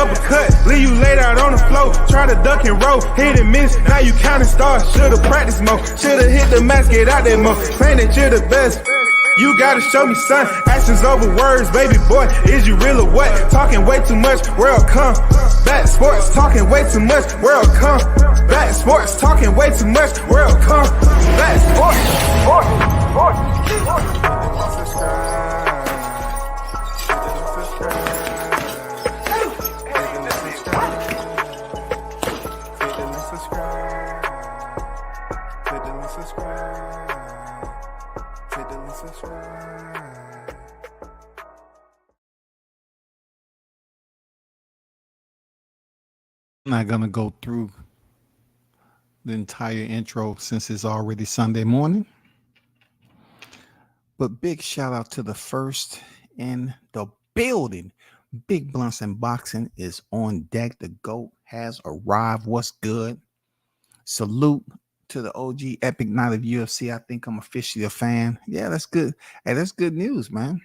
uppercut, leave you laid out on the floor. Try to duck and roll, hit and miss, now you counting stars. Should've practiced more, should've hit the mask, get out there more. Saying that you're the best, you gotta show me, son. Actions over words, baby boy, is you real or what? Talking way too much, World.Combat.Sports, talking way too much, World.Combat.Sports, talking way too much, World.Combat.Sports. I'm not going to go through the entire intro since it's already Sunday morning. But big shout out to the first in the building. Big Blunts and Boxing is on deck. The GOAT has arrived. What's good? Salute to the OG Epic Night of UFC. I think I'm officially a fan. Yeah, that's good. Hey, that's good news, man.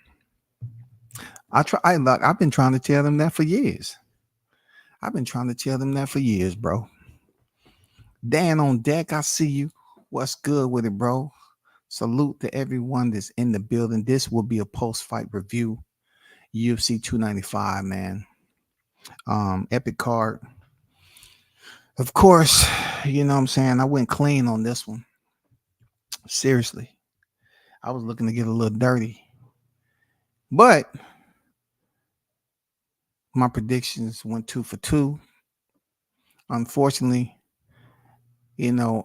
I've been trying to tell them that for years. Bro. Dan on deck, I see you. What's good with it, bro? Salute to everyone that's in the building. This will be a post-fight review. UFC 295, man. Epic card. Of course, you know what I'm saying? I went clean on this one. Seriously. I was looking to get a little dirty. But my predictions went 2 for 2. Unfortunately, you know,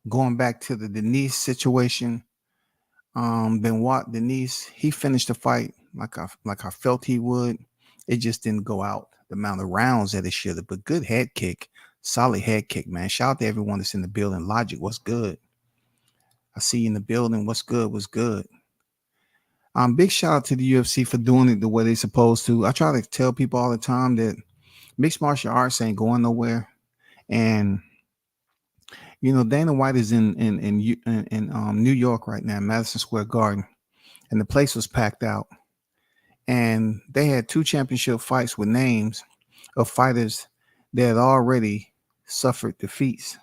going back to the Denise situation, Benoit Denise, he finished the fight like I felt he would. It just didn't go out the amount of rounds that it should have. But good head kick, solid head kick, man. Shout out to everyone that's in the building. Logic, what's good? I see you in the building. What's good? What's good? Big shout out to the UFC for doing it the way they're supposed to. I try to tell people all the time that mixed martial arts ain't going nowhere, and you know Dana White is in New York right now, Madison Square Garden, and the place was packed out, and they had 2 championship fights with names of fighters that had already suffered defeats.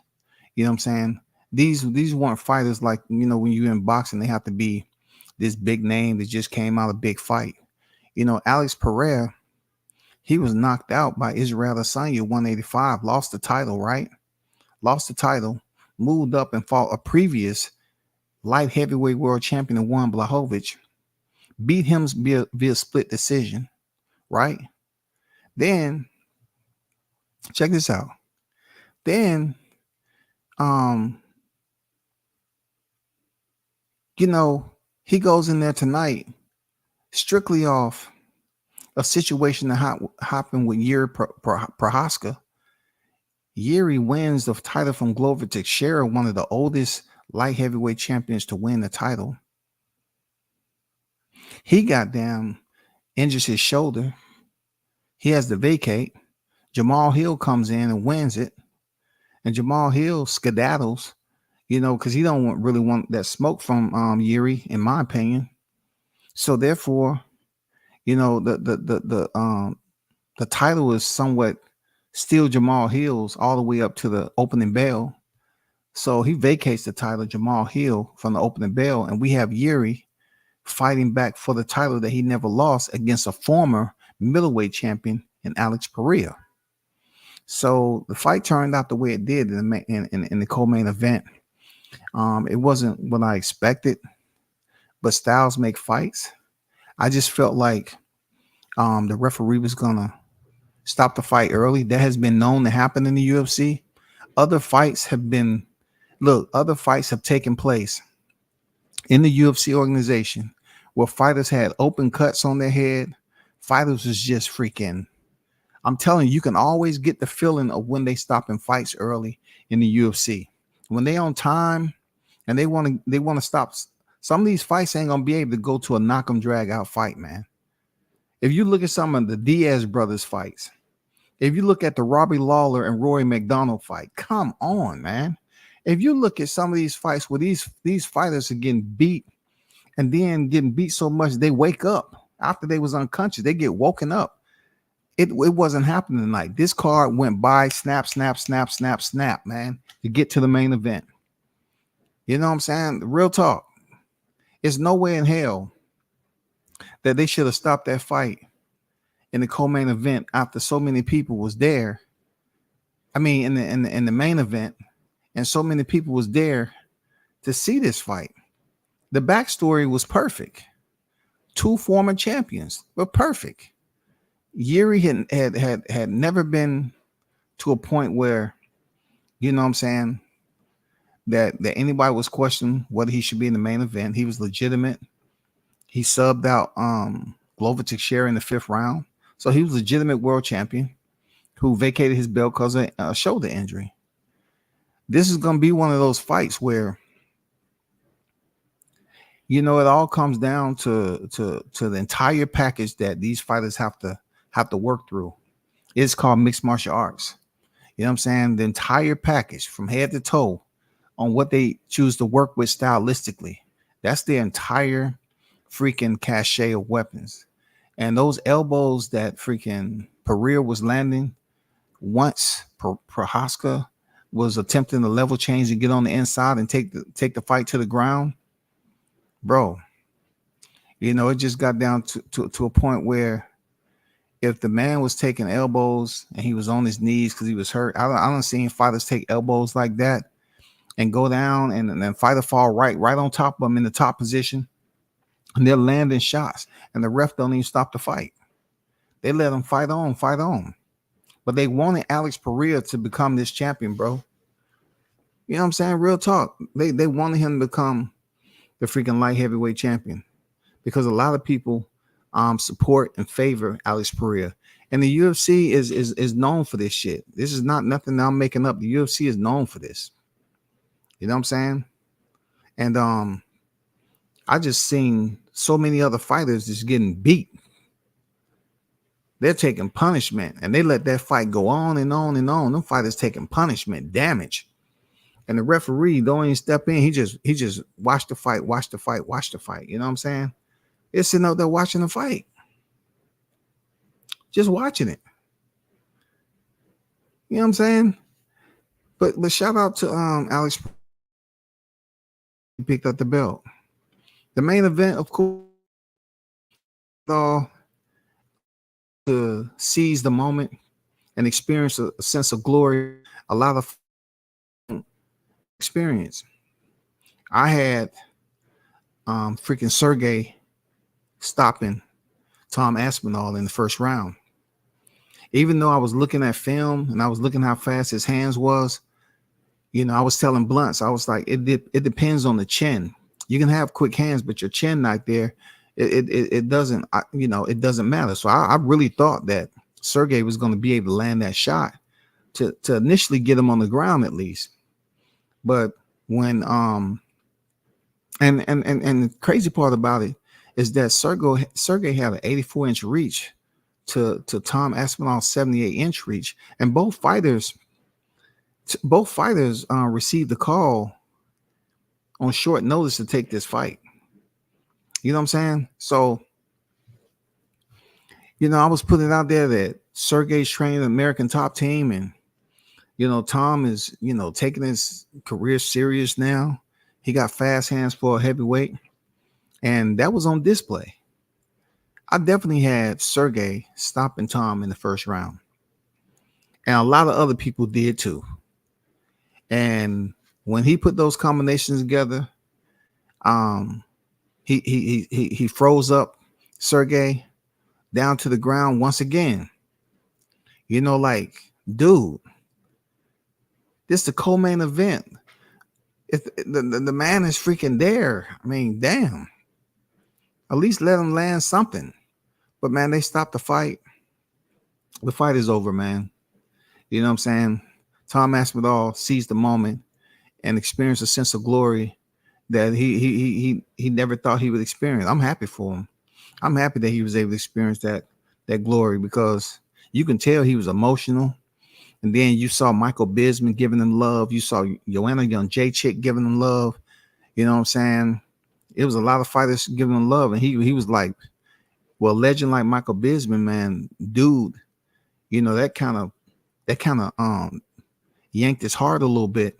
You know what I'm saying? These weren't fighters like, you know, when you're in boxing, they have to be this big name that just came out of a big fight. You know, Alex Pereira, he was knocked out by Israel Adesanya 185, lost the title, right? Lost the title, moved up and fought a previous light heavyweight world champion, Juan Blachowicz, beat him via split decision, right? Then, check this out. Then, you know, he goes in there tonight strictly off a situation that happened with Yuri Prochazka. Yuri wins the title from Glover Teixeira, one of the oldest light heavyweight champions to win the title. He injures his shoulder. He has to vacate. Jamal Hill comes in and wins it. And Jamal Hill skedaddles, you know, because he don't really want that smoke from Yuri, in my opinion. So therefore, you know, the title is somewhat still Jamal Hill's all the way up to the opening bell. So he vacates the title, Jamal Hill, from the opening bell, and we have Yuri fighting back for the title that he never lost against a former middleweight champion in Alex Pereira. So the fight turned out the way it did in the co-main event. It wasn't what I expected, but styles make fights. I just felt like the referee was gonna stop the fight early. That has been known to happen in the UFC. Other fights have taken place in the UFC organization where fighters had open cuts on their head. Fighters was just freaking. I'm telling you, you can always get the feeling of when they stop in fights early in the UFC. When they on time and they want to stop. Some of these fights ain't gonna be able to go to a knock 'em drag out fight, man. If you look at some of the Diaz brothers fights, if you look at the Robbie Lawler and Rory McDonald fight, come on, man. If you look at some of these fights where these fighters are getting beat and then getting beat so much they wake up after they was unconscious, they get woken up. It wasn't happening tonight. This card went by, snap, snap, snap, snap, snap, man, to get to the main event. You know what I'm saying? Real talk. There's no way in hell that they should have stopped that fight in the co-main event after so many people was there. I mean, in the main event, and so many people was there to see this fight. The backstory was perfect. Two former champions were perfect. Yuri had never been to a point where, you know what I'm saying, that anybody was questioning whether he should be in the main event. He was legitimate. He subbed out Glover Teixeira in the 5th round. So he was legitimate world champion who vacated his belt because of a shoulder injury. This is going to be one of those fights where, you know, it all comes down to the entire package that these fighters have to work through. It's called mixed martial arts. You know what I'm saying? The entire package from head to toe on what they choose to work with stylistically. That's the entire freaking cachet of weapons. And those elbows that freaking Pereira was landing once Prohaska was attempting to level change and get on the inside and take the fight to the ground, bro. You know, it just got down to a point where if the man was taking elbows and he was on his knees because he was hurt, I don't see fighters take elbows like that and go down and then fighter fall right on top of him in the top position, and they're landing shots, and the ref don't even stop the fight. They let him fight on. But they wanted Alex Pereira to become this champion, bro. You know what I'm saying? Real talk. They wanted him to become the freaking light heavyweight champion because a lot of people support and favor Alex Pereira. And the UFC is known for this shit. This is not nothing that I'm making up. The UFC is known for this. You know what I'm saying? And I just seen so many other fighters just getting beat. They're taking punishment, and they let that fight go on and on and on. Them fighters taking punishment, damage, and the referee don't even step in. He just watch the fight. You know what I'm saying? They're sitting out there watching the fight, just watching it. You know what I'm saying? But shout out to Alex. He picked up the belt. The main event, of course, to seize the moment and experience a sense of glory. A lot of experience. I had freaking Sergey stopping Tom Aspinall in the 1st round. Even though I was looking at film and I was looking how fast his hands was, you know, I was telling Blunts, I was like, it depends on the chin. You can have quick hands, but your chin not there. It doesn't, it doesn't matter. So I really thought that Sergey was going to be able to land that shot to initially get him on the ground at least. But when and the crazy part about it is that Sergey had an 84-inch reach to Tom Aspinall's 78-inch reach, and both fighters received the call on short notice to take this fight. You know what I'm saying? So, you know, I was putting it out there that Sergey's training the American top team, and you know, Tom is, you know, taking his career serious now. He got fast hands for a heavyweight, and that was on display. I definitely had Sergey stopping Tom in the 1st round, and a lot of other people did too. And when he put those combinations together, he froze up Sergey down to the ground once again. You know, like, dude, this is the co-main event. If the man is freaking there, I mean, damn. At least let him land something. But man, they stopped the fight. The fight is over, man. You know what I'm saying? Tom Aspinall seized the moment and experienced a sense of glory that he never thought he would experience. I'm happy for him. I'm happy that he was able to experience that glory, because you can tell he was emotional. And then you saw Michael Bisping giving him love. You saw Joanna Jędrzejczyk giving him love. You know what I'm saying? It was a lot of fighters giving him love. And he was like, well, legend like Michael Bisping, man, dude, that kind of yanked his heart a little bit,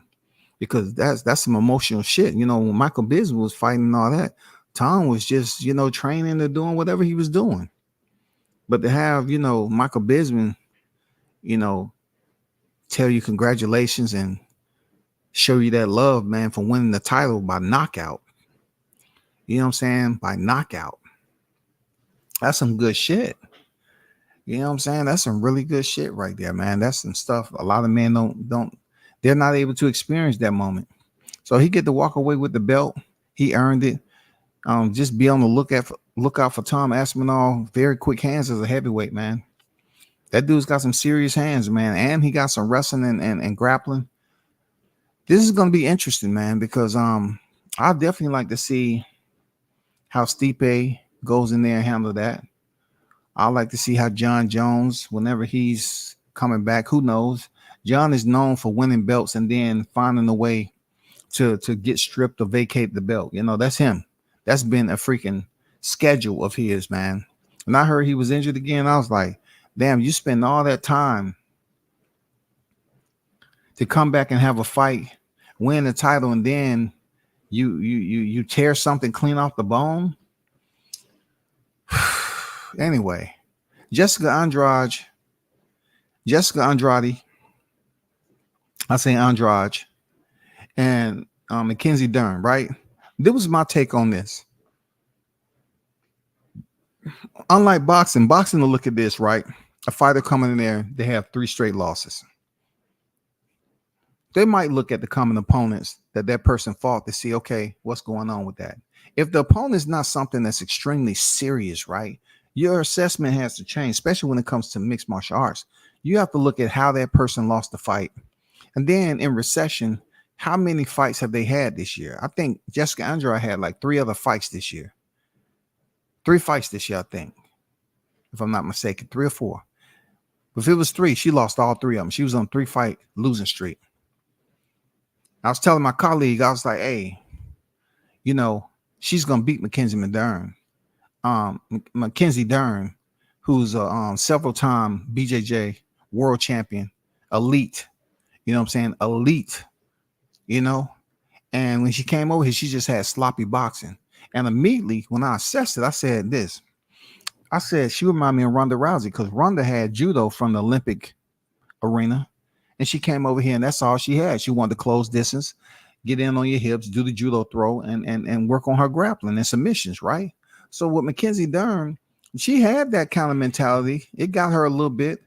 because that's some emotional shit. When Michael Bisping was fighting and all that, Tom was just, training and doing whatever he was doing. But to have, Michael Bisping, you know, tell you congratulations and show you that love, man, for winning the title by knockout. You know what I'm saying? By knockout. That's some good shit. You know what I'm saying? That's some really good shit right there, man. That's some stuff a lot of men don't they're not able to experience that moment. So he get to walk away with the belt. He earned it. Just be on the lookout for Tom Aspinall. Very quick hands as a heavyweight, man. That dude's got some serious hands, man, and he got some wrestling and grappling. This is gonna be interesting, man, because I definitely like to see how Stipe goes in there and handle that. I like to see how John Jones, whenever he's coming back, who knows? John is known for winning belts and then finding a way to get stripped or vacate the belt. That's him. That's been a freaking schedule of his, man. When I heard he was injured again, I was like, damn, you spend all that time to come back and have a fight, win the title, and then you tear something clean off the bone. Anyway, Jessica Andrade, I say Andrade, and Mackenzie Dern, right? This was my take on this. Unlike boxing to look at this, right? A fighter coming in there, they have 3 straight losses. They might look at the common opponents that person fought to see, okay, what's going on with that? If the opponent is not something that's extremely serious, right? Your assessment has to change, especially when it comes to mixed martial arts. You have to look at how that person lost the fight. And then in recession, how many fights have they had this year? I think Jessica Andrade had like 3 other fights this year. 3 fights this year, I think, if I'm not mistaken, 3 or 4. If it was 3, she lost all 3 of them. She was on 3-fight losing streak. I was telling my colleague, I was like, hey, she's going to beat Mackenzie Dern. Mackenzie Dern, who's a several-time BJJ world champion, elite. You know what I'm saying? Elite, And when she came over here, she just had sloppy boxing. And immediately when I assessed it, I said this. I said she reminded me of Ronda Rousey, because Ronda had judo from the Olympic arena. And she came over here and that's all she had. She wanted to close distance, get in on your hips, do the judo throw, and work on her grappling and submissions, right? So with Mackenzie Dern, she had that kind of mentality. It got her a little bit,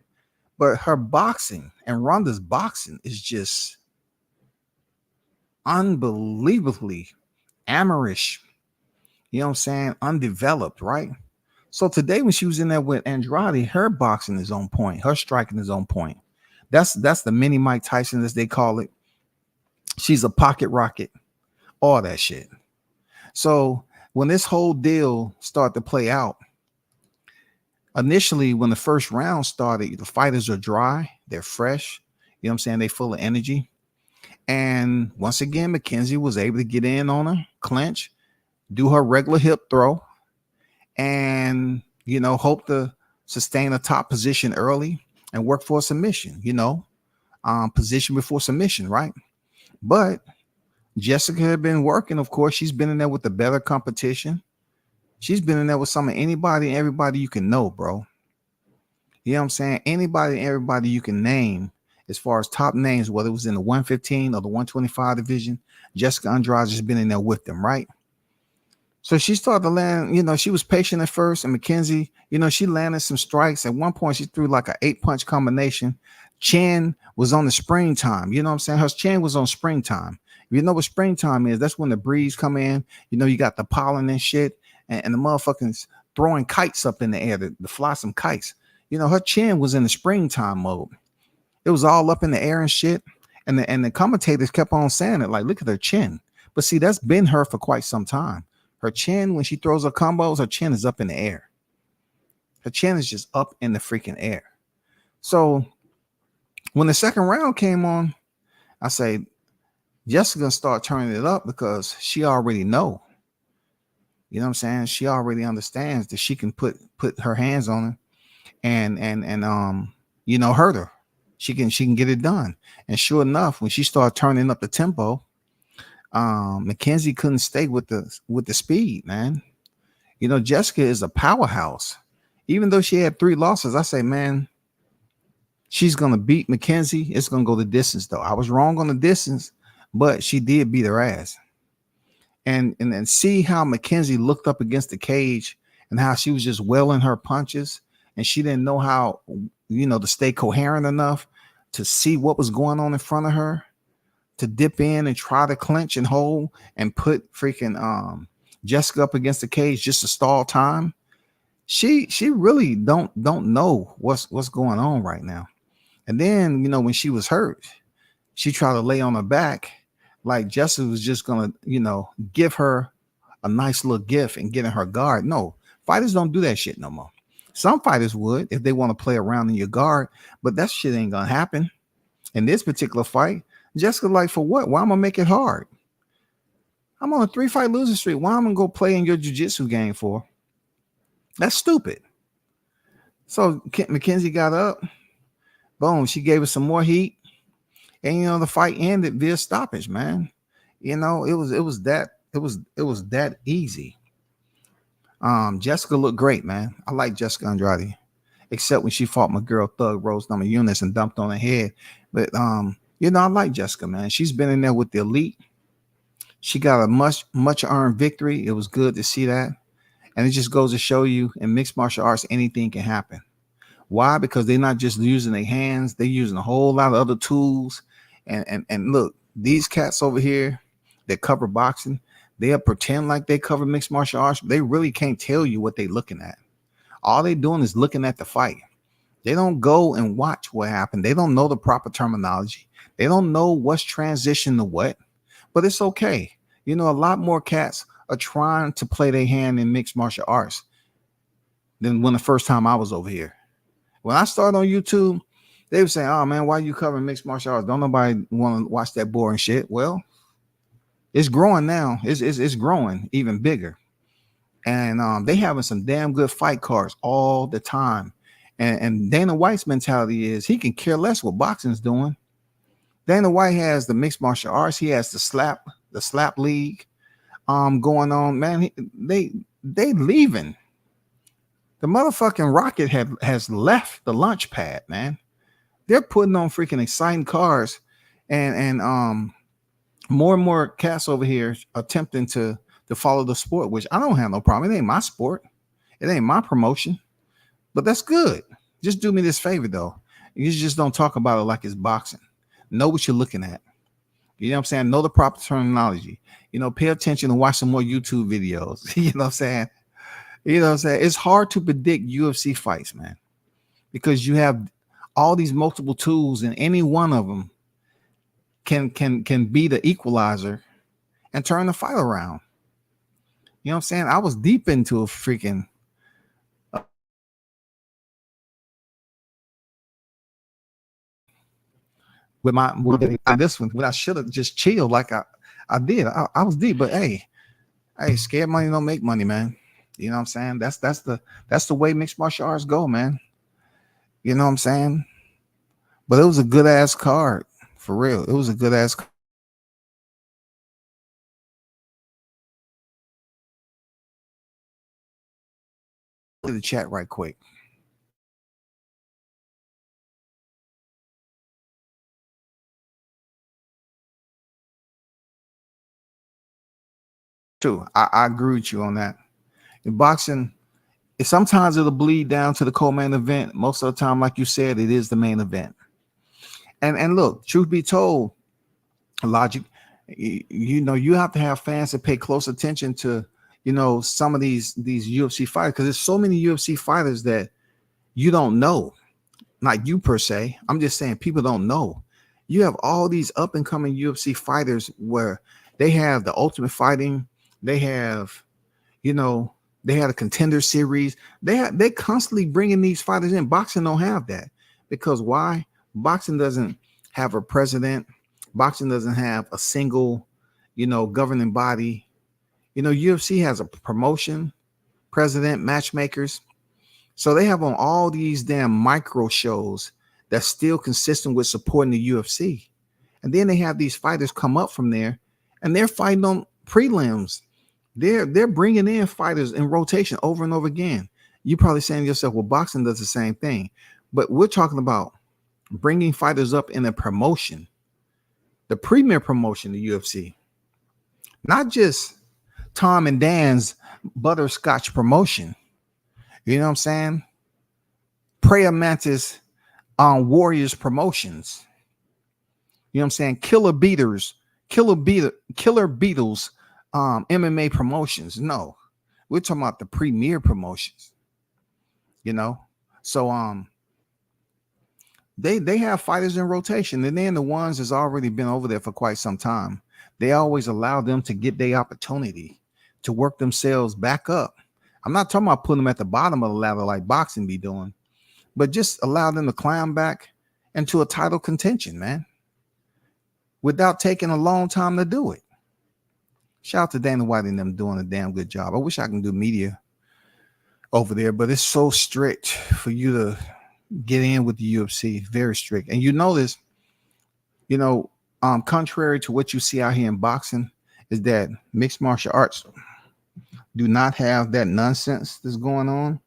but her boxing and Ronda's boxing is just unbelievably amateurish. You know what I'm saying? Undeveloped, right? So today when she was in there with Andrade, her boxing is on point. Her striking is on point. That's the mini Mike Tyson, as they call it. She's a pocket rocket, all that shit. So when this whole deal started to play out, initially when the first round started, the fighters are dry, they're fresh. You know what I'm saying? They're full of energy. And once again, Mackenzie was able to get in on her, clinch, do her regular hip throw, and, hope to sustain a top position early and work for a submission, position before submission, right? But Jessica had been working. Of course, she's been in there with the better competition. She's been in there with some of anybody and everybody you can know, bro. You know what I'm saying? Anybody and everybody you can name as far as top names, whether it was in the 115 or the 125 division, Jessica Andrade has been in there with them, right? So she started to land, she was patient at first, and Mackenzie, she landed some strikes. At one point, she threw like an 8-punch combination. Chin was on the springtime. You know what I'm saying? Her chin was on springtime. If you know what springtime is, that's when the breeze come in. You got the pollen and shit, and the motherfuckers throwing kites up in the air to fly some kites. Her chin was in the springtime mode. It was all up in the air and shit. And the commentators kept on saying it, like, look at her chin. But see, that's been her for quite some time. Her chin, when she throws her combos, her chin is up in the air. Her chin is just up in the freaking air. So when the second round came on, I say, Jessica start turning it up because she already know. You know what I'm saying? She already understands that she can put her hands on her and hurt her. She can get it done. And sure enough, when she started turning up the tempo, Mackenzie couldn't stay with the speed, man. Jessica is a powerhouse. Even though she had 3 losses, I say, man, she's gonna beat Mackenzie. It's gonna go the distance, though. I was wrong on the distance, but she did beat her ass. And see how Mackenzie looked up against the cage and how she was just welling her punches, and she didn't know how to stay coherent enough to see what was going on in front of her, to dip in and try to clinch and hold and put freaking Jessica up against the cage just to stall time. She really don't know what's going on right now. And then when she was hurt, she tried to lay on her back like Jessica was just gonna give her a nice little gift and get in her guard. No, fighters don't do that shit no more. Some fighters would if they want to play around in your guard, but that shit ain't gonna happen. In this particular fight, Jessica like, for what? Why am I gonna make it hard? I'm on a 3-fight losing streak. Why am I gonna go play in your jiu-jitsu game for? That's stupid. So Mackenzie got up. Boom. She gave us some more heat. And the fight ended via stoppage, man. It was that easy. Jessica looked great, man. I like Jessica Andrade, except when she fought my girl Thug Rose Namajunas and dumped on her head. But I like Jessica, man. She's been in there with the elite. She got a much earned victory. It was good to see that. And it just goes to show you, in mixed martial arts, anything can happen. Why? Because they're not just using their hands, they're using a whole lot of other tools. And look, these cats over here that cover boxing, they'll pretend like they cover mixed martial arts. They really can't tell you what they're looking at. All they're doing is looking at the fight. They don't go and watch what happened. They don't know the proper terminology. They don't know what's transition to what. But it's okay. A lot more cats are trying to play their hand in mixed martial arts than when the first time I was over here. When I started on YouTube, they were saying, "Oh man, why you covering mixed martial arts? Don't nobody want to watch that boring shit." Well, it's growing now. It's growing even bigger, and they having some damn good fight cards all the time. And Dana White's mentality is he can care less what boxing's doing. Dana White has the mixed martial arts. He has the slap league going on. Man, they leaving. The motherfucking rocket has left the launch pad, man. They're putting on freaking exciting cars, and more and more cats over here attempting to follow the sport, which I don't have no problem. It ain't my sport. It ain't my promotion, but that's good. Just do me this favor, though. You just don't talk about it like it's boxing. Know what you're looking at. You know what I'm saying? Know the proper terminology. Pay attention and watch some more YouTube videos. You know what I'm saying? It's hard to predict UFC fights, man, because you have all these multiple tools, and any one of them can be the equalizer and turn the fight around. You know what I'm saying? I was deep into a freaking with this one when I should have just chilled like I did. I was deep, but hey, scared money don't make money, man. You know what I'm saying? That's the way mixed martial arts go, man. You know what I'm saying? But it was a good ass card, for real. It was a good ass card. The chat right quick. Too, I agree with you on that. In boxing, sometimes it'll bleed down to the co-main event. Most of the time, like you said, it is the main event. And look, truth be told, Logic, you have to have fans that pay close attention to some of these UFC fighters, because there's so many UFC fighters that you don't know. Not you per se. I'm just saying people don't know. You have all these up and coming UFC fighters where they have the Ultimate Fighting. They have, they had a Contender Series. They constantly bringing these fighters in. Boxing don't have that, because why? Boxing doesn't have a president. Boxing doesn't have a single, governing body. UFC has a promotion, president, matchmakers. So they have on all these damn micro shows that's still consistent with supporting the UFC. And then they have these fighters come up from there, and they're fighting on prelims. They're bringing in fighters in rotation over and over again. You're probably saying to yourself, well, boxing does the same thing. But we're talking about bringing fighters up in a promotion, the premier promotion, the UFC, not just Tom and Dan's butterscotch promotion. You know what I'm saying? Prayer Mantis Warriors promotions. You know what I'm saying? Killer Beatles, MMA promotions. No, we're talking about the premier promotions. You know, so they have fighters in rotation, and then the ones that's already been over there for quite some time, they always allow them to get their opportunity to work themselves back up. I'm not talking about putting them at the bottom of the ladder like boxing be doing, but just allow them to climb back into a title contention, man, without taking a long time to do it. Shout out to Dana White and them doing a damn good job. I wish I can do media over there, but it's so strict for you to get in with the UFC. Very strict. And you notice, contrary to what you see out here in boxing, is that mixed martial arts do not have that nonsense that's going on.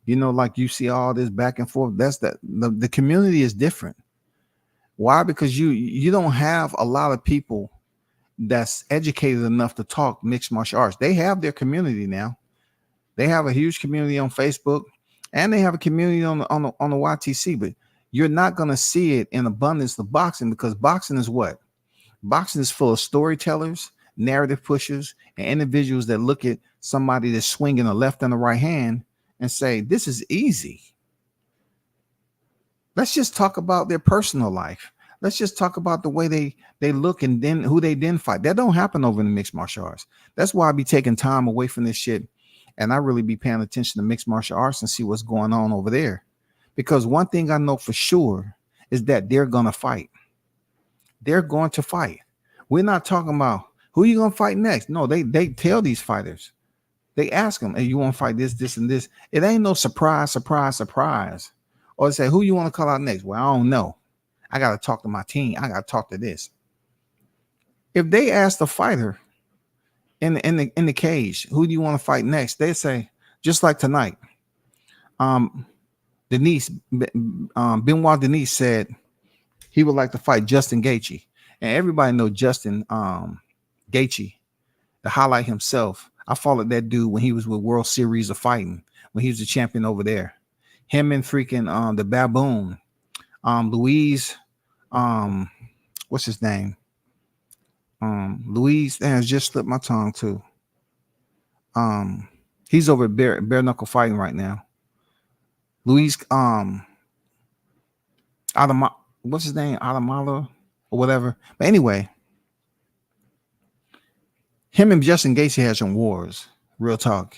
Like you see all this back and forth. That's the community is different. Why? Because you don't have a lot of people that's educated enough to talk mixed martial arts. They have their community now. They have a huge community on Facebook, and they have a community on the YTC. But you're not going to see it in abundance of boxing, because boxing is what? Boxing is full of storytellers, narrative pushers, and individuals that look at somebody that's swinging a left and a right hand and say, this is easy. Let's just talk about their personal life. Let's just talk about the way they look and then who they then fight. That don't happen over in the mixed martial arts. That's why I be taking time away from this shit, and I really be paying attention to mixed martial arts and see what's going on over there. Because one thing I know for sure is that they're going to fight. They're going to fight. We're not talking about who you going to fight next. No, they tell these fighters. They ask them, hey, you want to fight this, and this? It ain't no surprise. Or they say, who you want to call out next? Well, I don't know. I got to talk to my team. I got to talk to this. If they ask the fighter in the cage, who do you want to fight next? They say, just like tonight, Benoit Denise said he would like to fight Justin Gaethje. And everybody know Justin Gaethje, to highlight himself. I followed that dude when he was with World Series of Fighting, when he was the champion over there. Him and freaking the baboon, Louise, what's his name? Louise, has just slipped my tongue too. He's over at bare knuckle fighting right now. Louise, what's his name? Adamala or whatever. But anyway, him and Justin Gaethje had some wars. Real talk.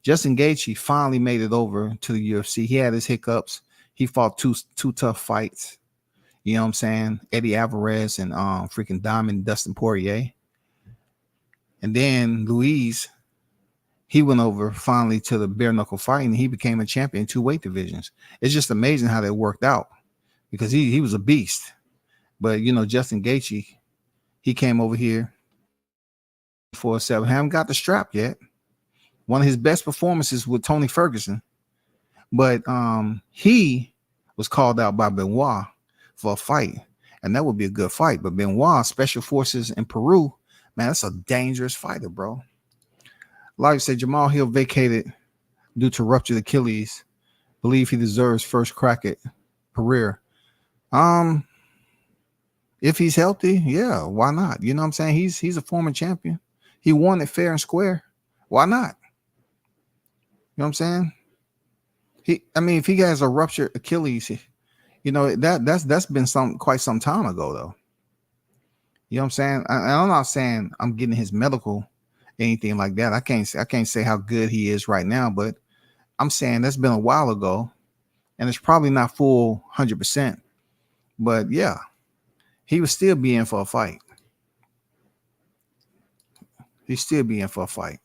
Justin Gaethje finally made it over to the UFC. He had his hiccups. He fought two tough fights. You know what I'm saying? Eddie Alvarez and freaking Diamond Dustin Poirier. And then Luis, he went over finally to the bare knuckle fighting. And he became a champion in 2 weight divisions. It's just amazing how that worked out, because he was a beast. But Justin Gaethje, he came over here 4-7. Haven't got the strap yet. One of his best performances with Tony Ferguson. But he was called out by Benoit for a fight, and that would be a good fight. But Benoit, special forces in Peru, man, that's a dangerous fighter, bro. Like I said, Jamal Hill vacated due to ruptured Achilles. Believe he deserves first crack at Pereira. If he's healthy, yeah, why not? You know what I'm saying? He's a former champion. He won it fair and square. Why not? You know what I'm saying? If he has a ruptured Achilles, that's been quite some time ago, though. You know what I'm saying? I'm not saying I'm getting his medical, anything like that. I can't say how good he is right now, but I'm saying that's been a while ago, and it's probably not full 100%. But yeah, he would still be in for a fight. He'd still be in for a fight.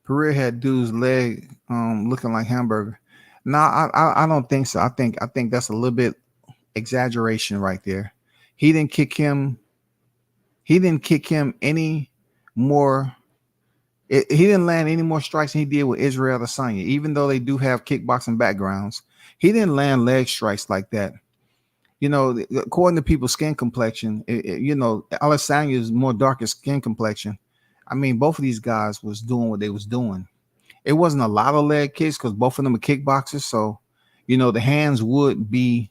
Pereira had dude's leg looking like hamburger. No, I don't think so. I think that's a little bit exaggeration right there. He didn't kick him. He didn't kick him any more. He didn't land any more strikes than he did with Israel Adesanya. Even though they do have kickboxing backgrounds, he didn't land leg strikes like that. According to people's skin complexion, Adesanya is more darker skin complexion. I mean, both of these guys was doing what they was doing. It wasn't a lot of leg kicks because both of them are kickboxers. So, the hands would be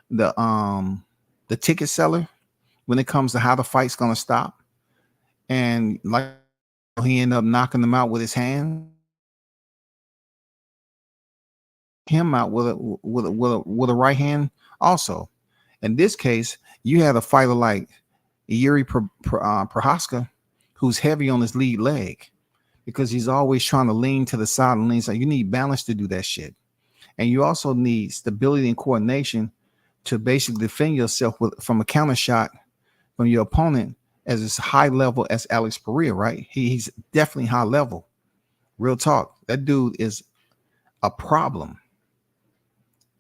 the ticket seller when it comes to how the fight's gonna stop. And like he ended up knocking them out with his hands, him out with a right hand also. In this case, you had a fighter like Yuri Prohaska, who's heavy on his lead leg because he's always trying to lean to the side and lean. So you need balance to do that shit. And you also need stability and coordination to basically defend yourself from a counter shot from your opponent as it's high level as Alex Pereira, right? He's definitely high level. Real talk. That dude is a problem.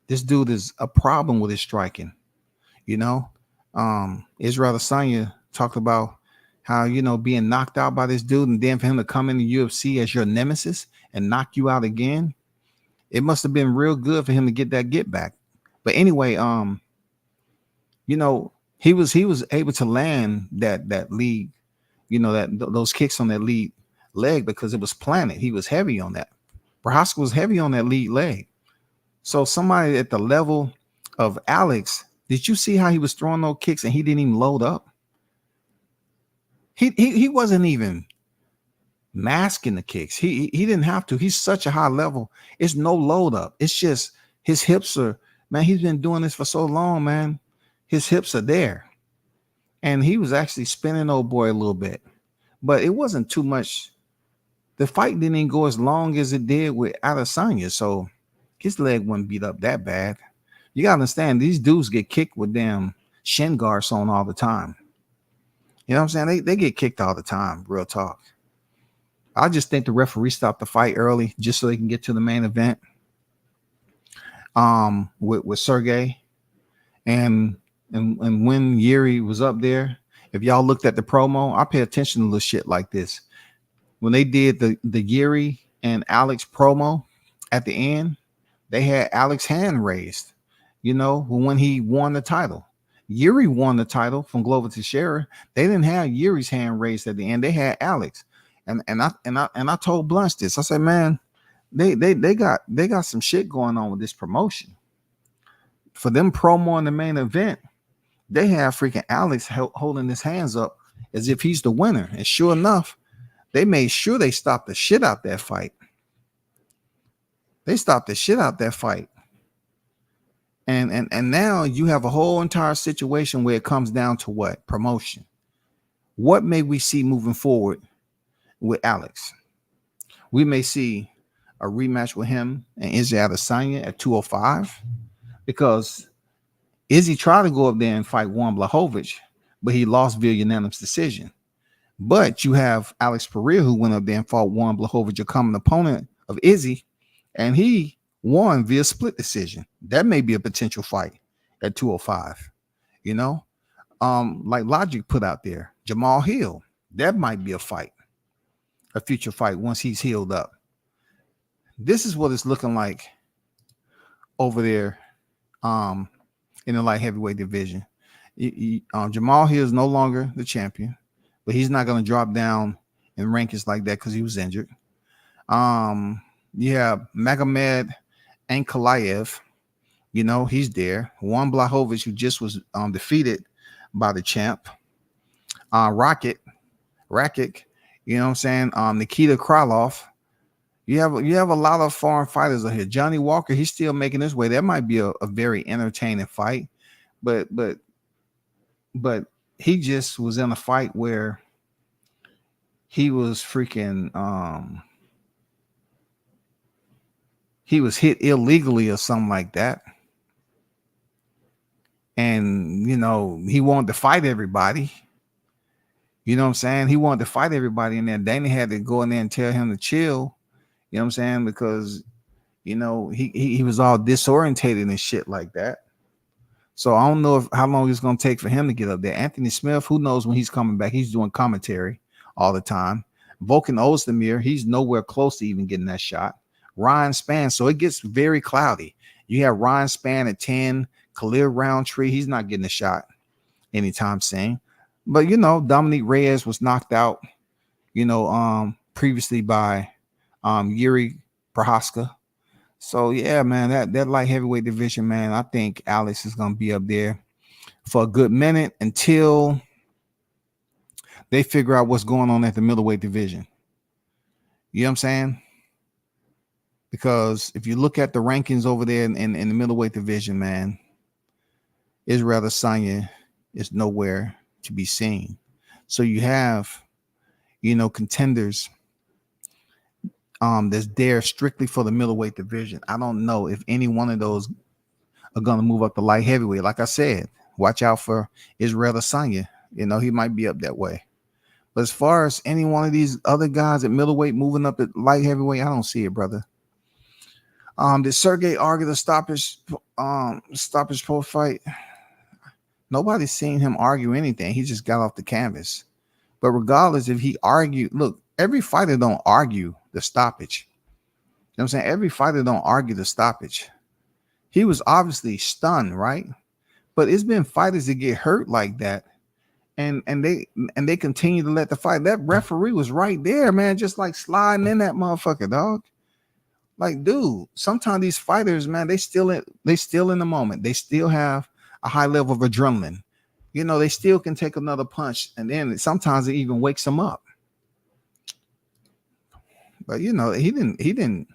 This dude is a problem with his striking. You know, Israel Adesanya talked about how, being knocked out by this dude, and then for him to come in the UFC as your nemesis and knock you out again, it must have been real good for him to get that get back. But anyway, he was able to land that lead, those kicks on that lead leg because it was planted. He was heavy on that. Prohaska was heavy on that lead leg. So somebody at the level of Alex, did you see how he was throwing those kicks and he didn't even load up? He wasn't even masking the kicks. He didn't have to. He's such a high level. It's no load up. It's just his hips are, man, he's been doing this for so long, man. His hips are there. And he was actually spinning old boy a little bit. But it wasn't too much. The fight didn't even go as long as it did with Adesanya. So his leg wasn't beat up that bad. You gotta understand, these dudes get kicked with damn shin guards on all the time. You know what I'm saying? They get kicked all the time, real talk. I just think the referee stopped the fight early just so they can get to the main event. With Sergey. And when Yuri was up there, if y'all looked at the promo, I pay attention to the shit like this. When they did the Yuri and Alex promo at the end, they had Alex's hand raised, when he won the title. Yuri won the title from Glover Teixeira. They didn't have Yuri's hand raised at the end. They had Alex. And I told Blunt this. I said, man, they got some shit going on with this promotion. For them promo in the main event, they have freaking Alex holding his hands up as if he's the winner. And sure enough, they made sure they stopped the shit out that fight. They stopped the shit out that fight. And now you have a whole entire situation where it comes down to what? Promotion. What may we see moving forward with Alex? We may see a rematch with him and Izzy Adesanya at 205 because Izzy tried to go up there and fight Juan Blachowicz, but he lost via unanimous decision. But you have Alex Pereira, who went up there and fought Juan Blachowicz, a common opponent of Izzy, and he won via split decision. That may be a potential fight at 205. Like Logic put out there, Jamal Hill, that might be a fight, a future fight once he's healed up. This is what it's looking like over there in the light heavyweight division. Jamal Hill is no longer the champion, but he's not going to drop down in rankings like that because he was injured. You have Magomed Ankalaev, he's there. Juan Blachowicz, who just was defeated by the champ. Rakic, you know what I'm saying? Nikita Krylov. You have a lot of foreign fighters out here. Johnny Walker, he's still making his way. That might be a very entertaining fight, but he just was in a fight where he was freaking he was hit illegally or something like that. And he wanted to fight everybody. You know what I'm saying? He wanted to fight everybody in there. Dana had to go in there and tell him to chill. You know what I'm saying? Because he was all disorientated and shit like that. So I don't know how long it's gonna take for him to get up there. Anthony Smith, who knows when he's coming back? He's doing commentary all the time. Volkan Ozdemir, he's nowhere close to even getting that shot. Ryan Spann, so it gets very cloudy. You have Ryan Spann at 10, Khalil Roundtree, he's not getting a shot anytime soon. But Dominique Reyes was knocked out, previously by Yuri Prohaska. So yeah, man, that light heavyweight division, man, I think Alex is gonna be up there for a good minute until they figure out what's going on at the middleweight division. You know what I'm saying? Because if you look at the rankings over there in the middleweight division, man, Israel Adesanya is nowhere to be seen. So you have, contenders that's there strictly for the middleweight division. I don't know if any one of those are going to move up the light heavyweight. Like I said, watch out for Israel Adesanya. He might be up that way. But as far as any one of these other guys at middleweight moving up at light heavyweight, I don't see it, brother. Did Sergey argue the stoppage pro fight? Nobody's seen him argue anything. He just got off the canvas. But regardless, if he argued, look, every fighter don't argue the stoppage. You know what I'm saying? Every fighter don't argue the stoppage. He was obviously stunned, right? But it's been fighters that get hurt like that, and they continue to let the fight. That referee was right there, man, just like sliding in that motherfucker, dog. Like, dude, sometimes these fighters, man, they still in the moment. They still have a high level of adrenaline. They still can take another punch, and then sometimes it even wakes them up. But he didn't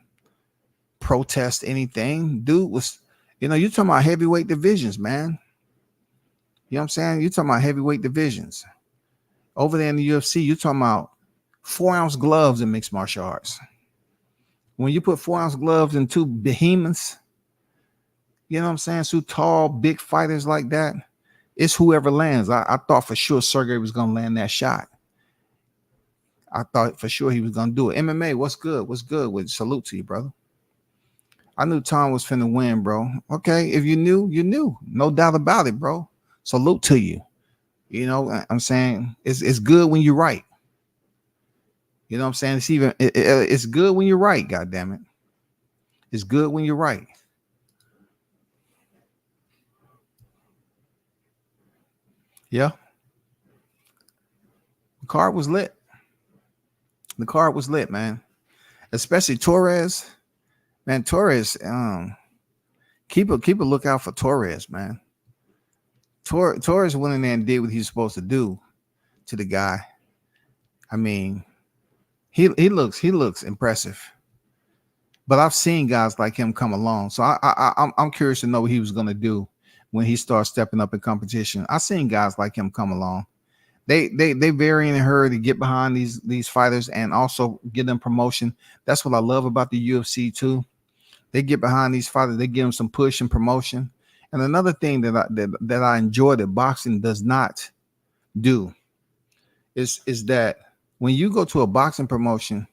protest anything. Dude was, you're talking about heavyweight divisions, man. You know what I'm saying? You're talking about heavyweight divisions. Over there in the UFC, you're talking about 4-ounce gloves in mixed martial arts. When you put 4-ounce gloves in two behemoths, you know what I'm saying? Two tall, big fighters like that, it's whoever lands. I thought for sure Sergey was going to land that shot. I thought for sure he was going to do it. MMA, what's good? What's good? With salute to you, brother. I knew Tom was finna win, bro. Okay, if you knew, you knew. No doubt about it, bro. Salute to you. I'm saying it's good when you're right. You know what I'm saying? It's good when you're right, God damn it. It's good when you're right. Yeah. The card was lit. The card was lit, man. Especially Torres. Man, Torres, keep a lookout for Torres, man. Torres went in there and did what he's supposed to do to the guy. I mean, he looks impressive. But I've seen guys like him come along. So I'm curious to know what he was going to do when he starts stepping up in competition. I've seen guys like him come along. They very in a hurry to get behind these fighters and also get them promotion. That's what I love about the UFC too. They get behind these fighters. They give them some push and promotion. And another thing that I enjoy that boxing does not do is that when you go to a boxing promotion,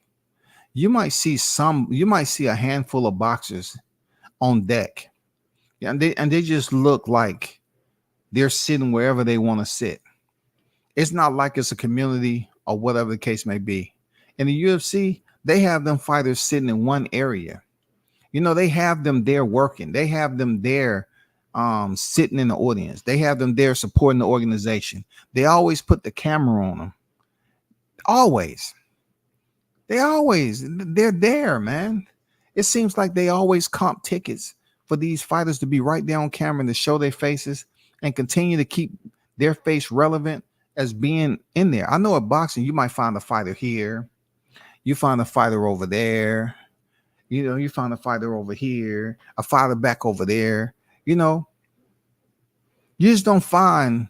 you might see a handful of boxers on deck. Yeah, and they just look like they're sitting wherever they want to sit. It's not like it's a community or whatever the case may be. In the UFC, they have them fighters sitting in one area. They have them there working. They have them there sitting in the audience. They have them there supporting the organization. They always put the camera on them. Always. They're there, man. It seems like they always comp tickets for these fighters to be right there on camera and to show their faces and continue to keep their face relevant as being in there. I know at boxing, you might find a fighter here. You find a fighter over there. You find a fighter over here, a fighter back over there. You just don't find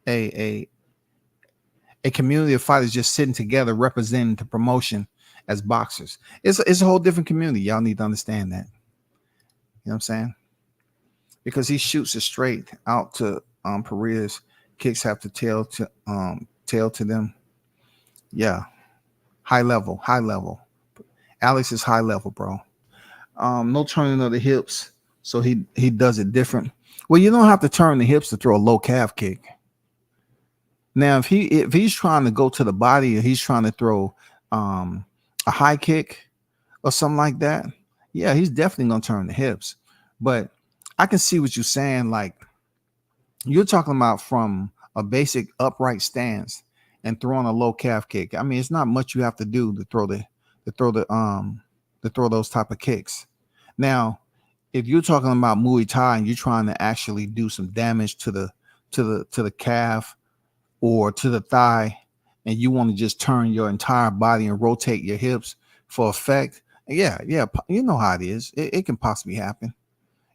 a community of fighters just sitting together representing the promotion as boxers. It's a whole different community. Y'all need to understand that. You know what I'm saying? Because he shoots it straight out to Pereira's. Kicks have to tail to them. Yeah. High level. Alex is high level, bro. No turning of the hips, so he does it different. Well, you don't have to turn the hips to throw a low calf kick. Now, if he's trying to go to the body, or he's trying to throw a high kick or something like that, yeah, he's definitely gonna turn the hips. But I can see what you're saying. Like, you're talking about from a basic upright stance and throwing a low calf kick. I mean, it's not much you have to do to throw those type of kicks. Now, if you're talking about Muay Thai and you're trying to actually do some damage to the calf or to the thigh, and you want to just turn your entire body and rotate your hips for effect, yeah, you know how it is. It can possibly happen.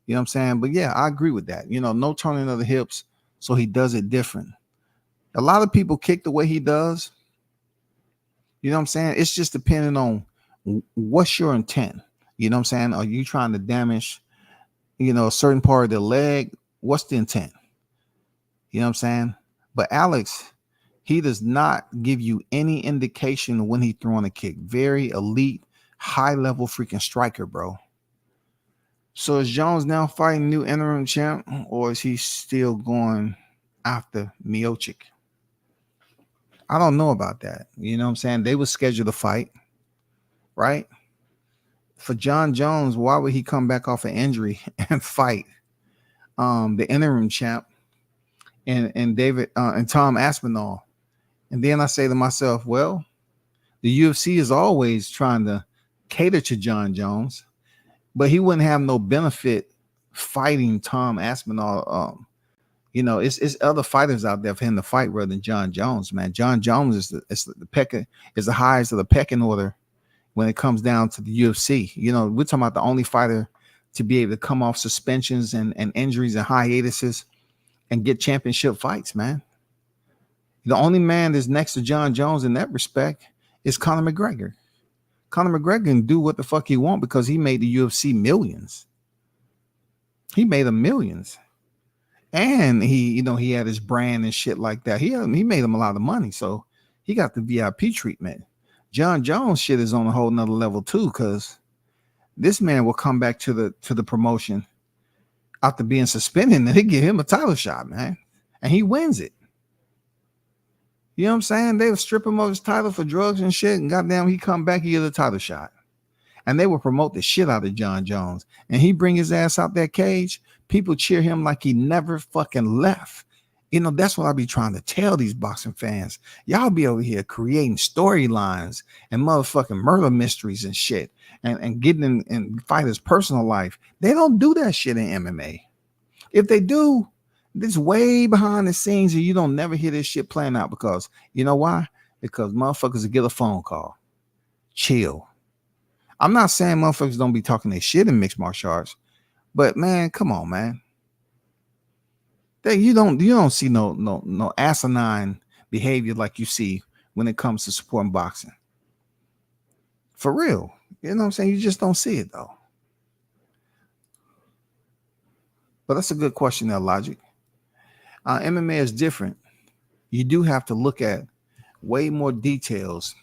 You know what I'm saying? But yeah, I agree with that. No turning of the hips, so he does it different. A lot of people kick the way he does. You know what I'm saying? It's just depending on what's your intent. You know what I'm saying? Are you trying to damage, a certain part of the leg? What's the intent? You know what I'm saying? But Alex, he does not give you any indication when he's throwing a kick. Very elite, high level freaking striker, bro. So is Jones now fighting new interim champ, or is he still going after Miocic? I don't know about that. You know what I'm saying? They would schedule the fight, right? For John Jones, why would he come back off an injury and fight the interim champ and David and Tom Aspinall? And then I say to myself, well, the UFC is always trying to cater to John Jones, but he wouldn't have no benefit fighting Tom Aspinall. It's other fighters out there for him to fight rather than John Jones, man. John Jones is the highest of the pecking order when it comes down to the UFC. We're talking about the only fighter to be able to come off suspensions and injuries and hiatuses and get championship fights, man. The only man that's next to John Jones in that respect is Conor McGregor. Conor McGregor can do what the fuck he want because he made the UFC millions. He made them millions. And he had his brand and shit like that. He made him a lot of money. So he got the VIP treatment. John Jones shit is on a whole nother level too, because this man will come back to the promotion after being suspended and they give him a title shot, man. And he wins it. You know what I'm saying? They would strip him of his title for drugs and shit, and goddamn, he come back and get a title shot. And they will promote the shit out of John Jones. And he bring his ass out that cage. People cheer him like he never fucking left. That's what I be trying to tell these boxing fans. Y'all be over here creating storylines and motherfucking murder mysteries and shit and getting in fighters' personal life. They don't do that shit in MMA. If they do, this way behind the scenes and you don't never hear this shit playing out, because you know why? Because motherfuckers will get a phone call. Chill. I'm not saying motherfuckers don't be talking their shit in mixed martial arts, but man, come on, man. You don't see no asinine behavior like you see when it comes to supporting boxing. For real. You know what I'm saying? You just don't see it though. But that's a good question there, Logic. MMA is different. You do have to look at way more details.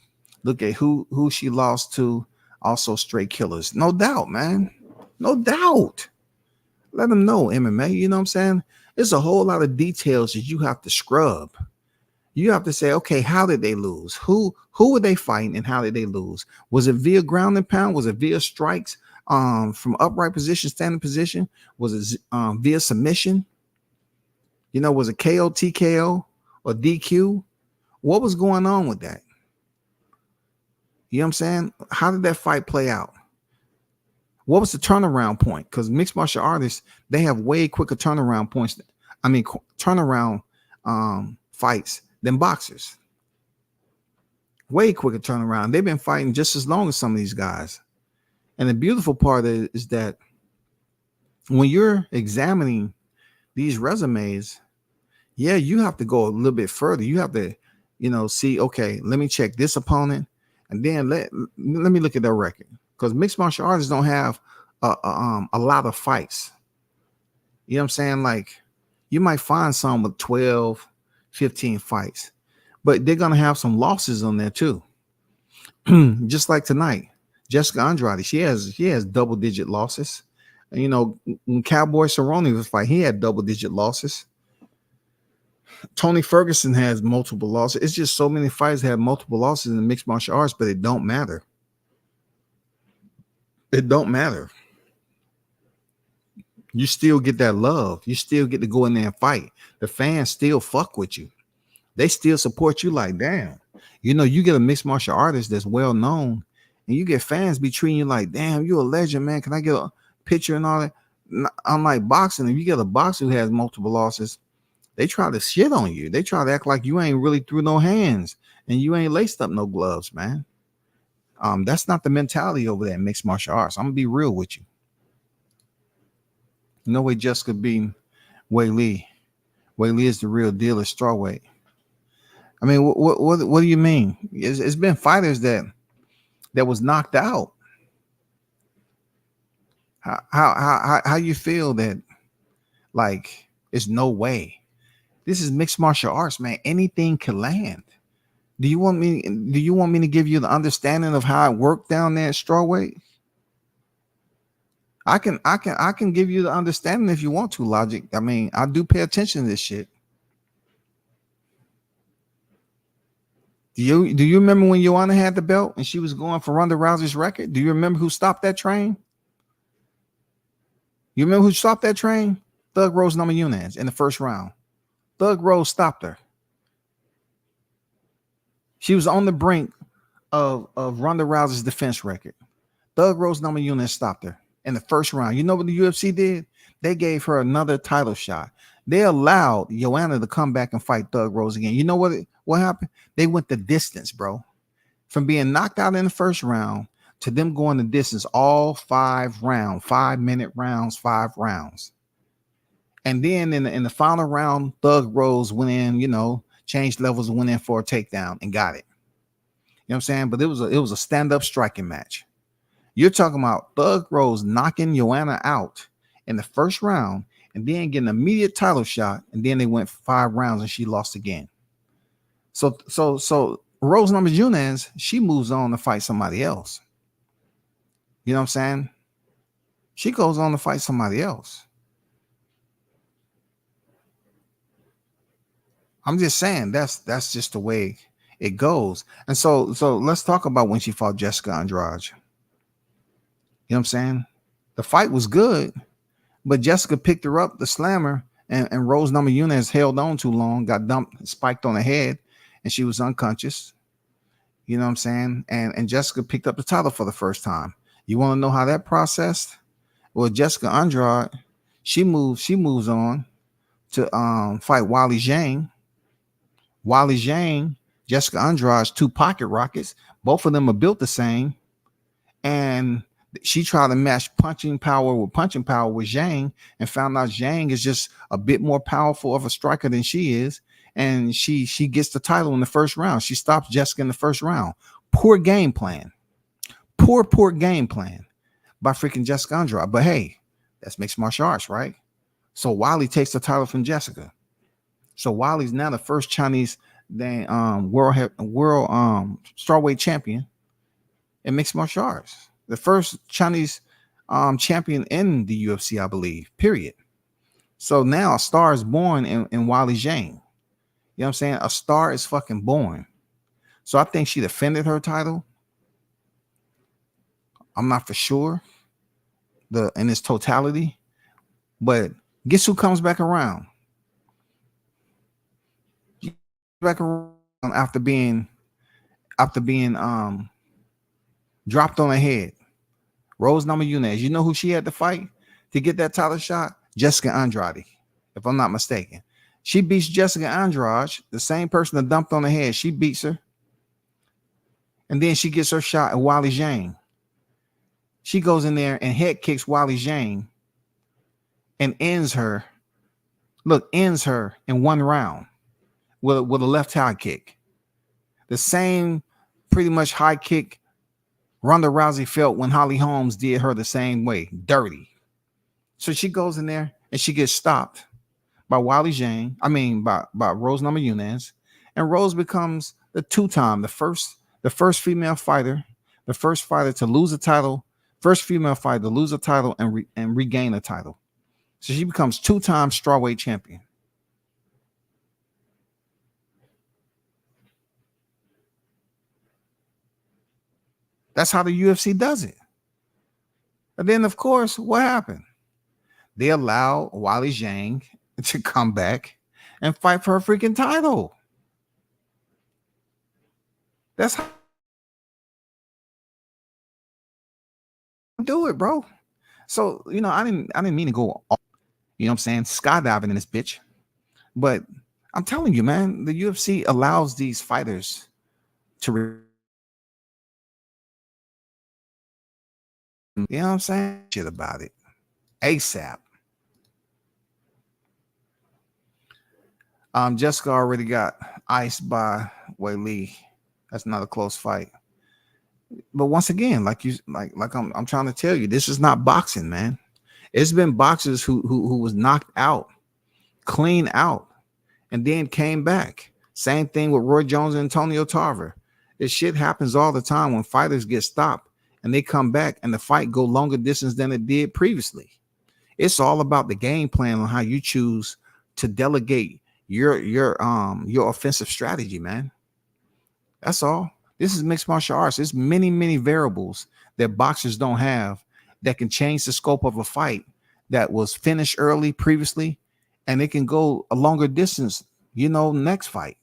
Look at who she lost to. Also straight killers. No doubt, man. No doubt. Let them know, MMA. You know what I'm saying? There's a whole lot of details that you have to scrub. You have to say, okay, how did they lose? Who were they fighting and how did they lose? Was it via ground and pound? Was it via strikes from upright position, standing position? Was it via submission? Was it KO, TKO, or DQ? What was going on with that? You know what I'm saying? How did that fight play out? What was the turnaround point? Because mixed martial artists, they have way quicker turnaround points. Turnaround fights than boxers. Way quicker turnaround. They've been fighting just as long as some of these guys. And the beautiful part is that when you're examining these resumes, yeah, you have to go a little bit further. You have to, see, okay, let me check this opponent. And then let me look at their record, because mixed martial artists don't have a lot of fights. You know what I'm saying? Like, you might find some with 12, 15 fights, but they're going to have some losses on there too. Just like tonight, Jessica Andrade, she has double digit losses. And, when Cowboy Cerrone was fight, he had double digit losses. Tony Ferguson has multiple losses. It's just so many fighters have multiple losses in the mixed martial arts, but it don't matter. It don't matter. You still get that love. You still get to go in there and fight. The fans still fuck with you. They still support you like, damn. You get a mixed martial artist that's well known, and you get fans be treating you like, damn, you're a legend, man. Can I get a picture and all that? Unlike boxing, if you get a boxer who has multiple losses, they try to shit on you. They try to act like you ain't really threw no hands and you ain't laced up no gloves, man. That's not the mentality over there in mixed martial arts. I'm gonna be real with you. No way Jessica beat Wei Lee. Wei Lee is the real deal at strawweight. I mean, what do you mean? It's been fighters that was knocked out. How you feel that like it's no way? This is mixed martial arts, man. Anything can land. Do you want me to give you the understanding of how it worked down there at strawweight? I can give you the understanding if you want to, Logic. I mean, I do pay attention to this shit. Do you remember when Joanna had the belt and she was going for Ronda Rousey's record? Do you remember who stopped that train? You remember who stopped that train? Thug Rose Namajunas in the first round. Thug Rose stopped her. She was on the brink of Ronda Rousey's defense record. Thug Rose Namajunas stopped her in the first round. You know what the UFC did? They gave her another title shot. They allowed Joanna to come back and fight Thug Rose again. You know what happened? They went the distance, bro. From being knocked out in the first round to them going the distance all 5 rounds, 5-minute rounds, 5 rounds. And then in the final round, Thug Rose went in, changed levels and went in for a takedown and got it. You know what I'm saying? But it was a stand-up striking match. You're talking about Thug Rose knocking Joanna out in the first round and then getting an immediate title shot, and then they went 5 rounds and she lost again. So Rose Namajunas, she moves on to fight somebody else. You know what I'm saying? She goes on to fight somebody else. I'm just saying that's just the way it goes. And so let's talk about when she fought Jessica Andrade. You know what I'm saying? The fight was good, but Jessica picked her up, the slammer, and Rose Namajunas held on too long, got dumped, spiked on the head, and she was unconscious. You know what I'm saying? And Jessica picked up the title for the first time. You want to know how that processed? Well, Jessica Andrade, she moves on to fight Wally Zhang. Wally Zhang, Jessica Andrade's 2 pocket rockets. Both of them are built the same. And she tried to match punching power with Zhang and found out Zhang is just a bit more powerful of a striker than she is. And she gets the title in the first round. She stops Jessica in the first round. Poor game plan. Poor game plan by freaking Jessica Andrade. But hey, that's mixed martial arts, right? So Wally takes the title from Jessica. So Wally's now the first Chinese world strawweight champion in mixed martial arts. The first Chinese champion in the UFC, I believe, period. So now a star is born in Wally Zhang. You know what I'm saying? A star is fucking born. So I think she defended her title. I'm not for sure in its totality. But guess who comes back around? Back around after being dropped on her head. Rose Namajunas. You know who she had to fight to get that title shot? Jessica Andrade, if I'm not mistaken. She beats Jessica Andrade, the same person that dumped on her head. She beats her. And then she gets her shot at Wally Zhang. She goes in there and head kicks Wally Zhang and ends her in 1 round with a left high kick. The same pretty much high kick Ronda Rousey felt when Holly Holmes did her the same way, dirty. So she goes in there and she gets stopped by Wally Zhang. I mean, by Rose Namajunas, and Rose becomes the 2-time, the first female fighter The first fighter to lose a title, first female fighter to lose a title and regain a title. So she becomes 2-time strawweight champion. That's how the UFC does it. And then, of course, what happened? They allowed Wally Zhang to come back and fight for a freaking title. That's how you do it, bro. So, I didn't mean to go, you know what I'm saying, skydiving in this bitch. But I'm telling you, man, the UFC allows these fighters to, you know what I'm saying, shit about it ASAP. Jessica already got iced by Wei Lee. That's not a close fight. But once again, like I'm trying to tell you, this is not boxing, man. It's been boxers who was knocked out, clean out, and then came back. Same thing with Roy Jones and Antonio Tarver. This shit happens all the time when fighters get stopped and they come back and the fight go longer distance than it did previously. It's all about the game plan on how you choose to delegate your offensive strategy, man. That's all. This is mixed martial arts. There's many variables that boxers don't have that can change the scope of a fight that was finished early previously, and it can go a longer distance, next fight.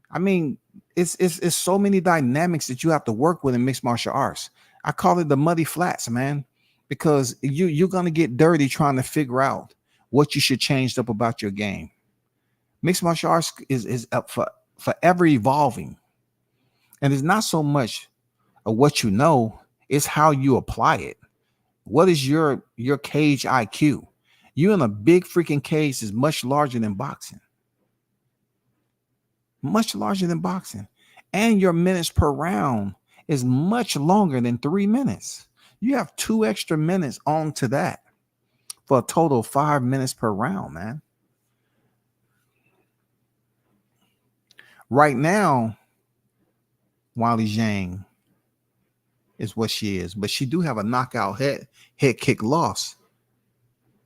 I mean, it's so many dynamics that you have to work with in mixed martial arts. I call it the muddy flats, man, because you're gonna get dirty trying to figure out what you should change up about your game. Mixed martial arts is up for forever evolving. And it's not so much of what you know, it's how you apply it. What is your cage IQ? You in a big freaking cage is much larger than boxing. Much larger than boxing. And your minutes per round is much longer than 3 minutes. You have 2 extra minutes on to that for a total of 5 minutes per round, man. Right now, Wally Zhang is what she is, but she do have a knockout head kick loss.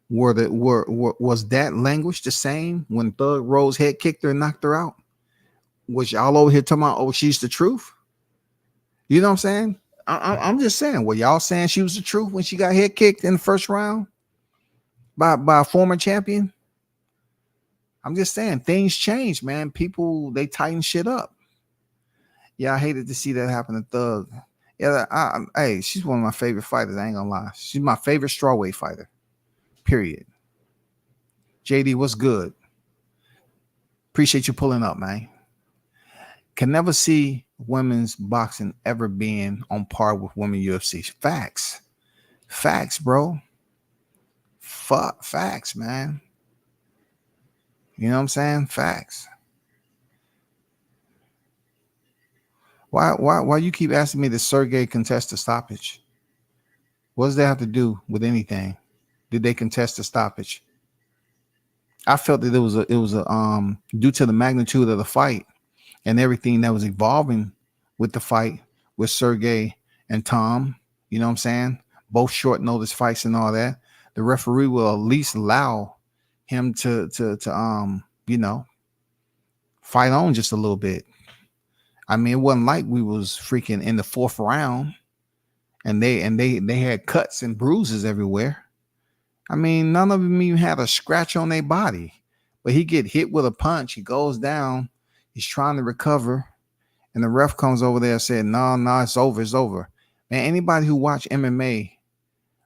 Was that language the same when Thug Rose head kicked her and knocked her out? Was y'all over here talking about, oh, she's the truth? You know what I'm saying? I'm just saying, were y'all saying she was the truth when she got head kicked in the first round by a former champion? I'm just saying, things change, man. People, they tighten shit up. Yeah, I hated to see that happen to Thug. Yeah, hey, she's one of my favorite fighters. I ain't gonna lie. She's my favorite strawweight fighter. Period. JD, what's good? Appreciate you pulling up, man. Can never see women's boxing ever being on par with women UFC. Facts, bro. Facts, man. You know what I'm saying? Facts. Why you keep asking me to Sergey contest the stoppage? What does that have to do with anything? Did they contest the stoppage? I felt that it was a due to the magnitude of the fight and everything that was evolving with the fight with Sergey and Tom, you know what I'm saying? Both short notice fights and all that. The referee will at least allow him to fight on just a little bit. I mean, it wasn't like we was freaking in the 4th round and they had cuts and bruises everywhere. I mean, none of them even had a scratch on their body, but he get hit with a punch. He goes down. He's trying to recover. And the ref comes over there and said, no, it's over. Man, anybody who watch MMA